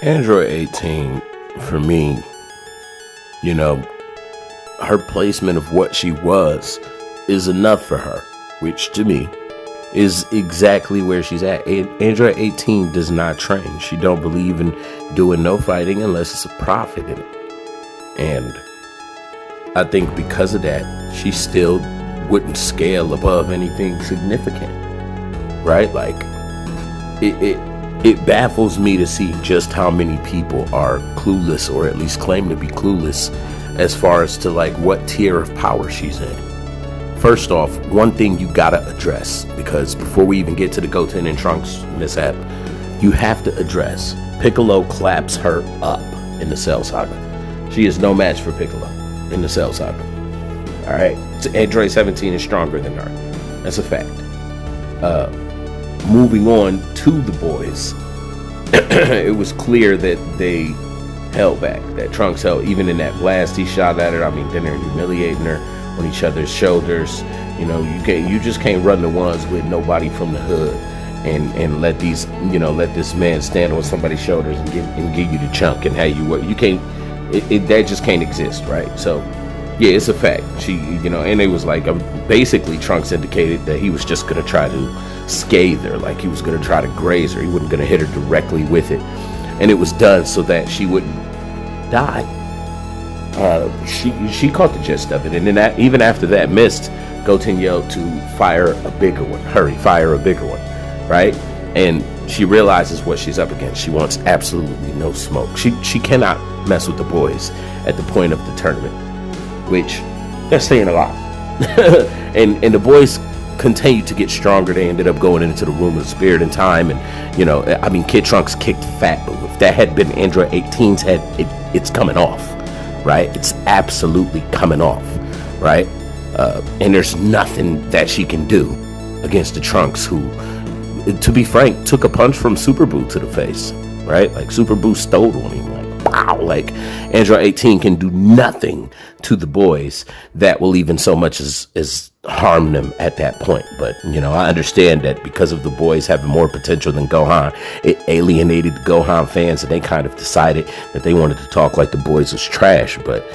Android 18, for me, you know, her placement of what she was is enough for her, which to me is exactly where she's at. Android 18 does not train. She don't believe in doing no fighting unless it's a profit in it. And I think because of that, she still wouldn't scale above anything significant, right? Like, it baffles me to see just how many people are clueless, or at least claim to be clueless, as far as to like what tier of power she's in. First off, one thing you gotta address, because before we even get to the Goten and Trunks mishap, you have to address Piccolo claps her up in the Cell Saga. She is no match for Piccolo in the Cell Saga. All right, Android 17 is stronger than her. That's a fact. Moving on to the boys, it was clear that they held back, that Trunks held, even in that blast he shot at her. I mean, then they're humiliating her on each other's shoulders. You know, you just can't run the ones with nobody from the hood and let these, let this man stand on somebody's shoulders and give you the chunk and how you work. You can't, that just can't exist, right? So yeah, it's a fact. She, and it was like, basically Trunks indicated that he was just gonna try to scathe her, like he was gonna try to graze her. He wasn't gonna hit her directly with it, and it was done so that she wouldn't die. She caught the gist of it, and then even after that missed, Goten yelled to fire a bigger one. Hurry, fire a bigger one, right? And she realizes what she's up against. She wants absolutely no smoke. She cannot mess with the boys at the point of the tournament, which they're saying a lot. and the boys continued to get stronger. They ended up going into the room of spirit and time, and Kid Trunks kicked fat, but if that had been Android 18's head, it's coming off, right? It's absolutely coming off, right? And there's nothing that she can do against the Trunks, who, to be frank, took a punch from Super Boo to the face, right? Like Super Boo stole on him, like wow. Like Android 18 can do nothing to the boys that will even so much as harm them at that point. But I understand that because of the boys having more potential than Gohan, it alienated the Gohan fans, and they kind of decided that they wanted to talk like the boys was trash. But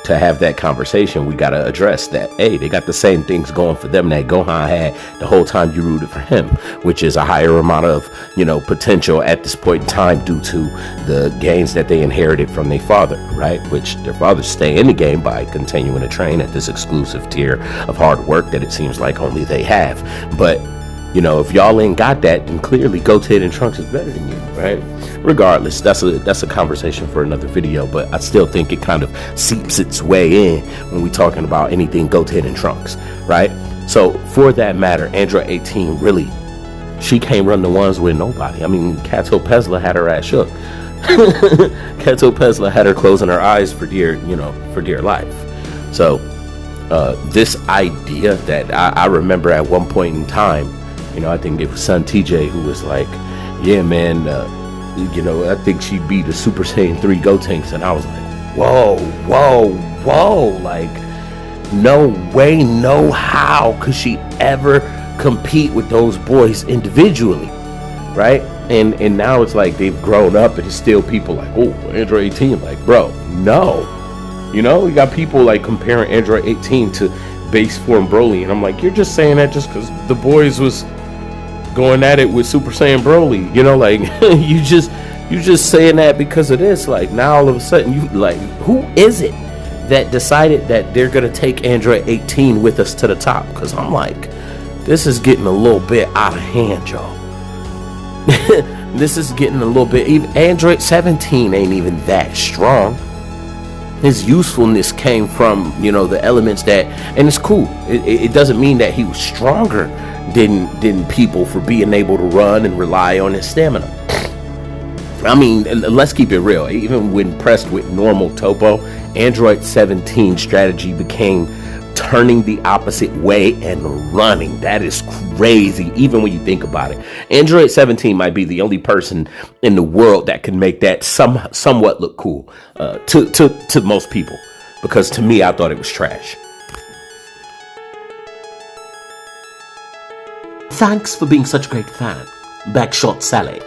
to have that conversation, we got to address that, hey, they got the same things going for them that Gohan had the whole time you rooted for him, which is a higher amount of potential at this point in time due to the gains that they inherited from their father, right? Which their fathers stay in the game by continuing to train at this exclusive tier of hard work that it seems like only they have. But if y'all ain't got that, then clearly Goten and Trunks is better than you, right? Regardless, that's a conversation for another video, but I still think it kind of seeps its way in when we talking about anything Goten and Trunks, right? So for that matter, Android 18 really, she can't run the ones with nobody. I mean, Kato Pesla had her ass shook. Kato Pesla had her closing her eyes for dear life. So this idea that I remember at one point in time, I think it was Son TJ who was like, yeah man, I think she beat the Super Saiyan 3 Gotenks, and I was like, whoa, like no way, no how could she ever compete with those boys individually, right? And now it's like they've grown up, and it's still people like, oh, Android 18, like, bro, no. You got people like comparing Android 18 to base form Broly, and I'm like, you're just saying that just because the boys was going at it with Super Saiyan Broly, like you just saying that because of this. Like now all of a sudden you like, who is it that decided that they're gonna take Android 18 with us to the top? Because I'm like, this is getting a little bit out of hand, y'all. This is getting a little bit, even Android 17 ain't even that strong. His usefulness came from, the elements that, and it's cool. It doesn't mean that he was stronger than people for being able to run and rely on his stamina. I mean, let's keep it real. Even when pressed with normal topo, Android 17 strategy became turning the opposite way and running. That is crazy, even when you think about it. Android 17 might be the only person in the world that can make that somewhat look cool to most people, because to me, I thought it was trash. Thanks for being such a great fan. Backshot Sally.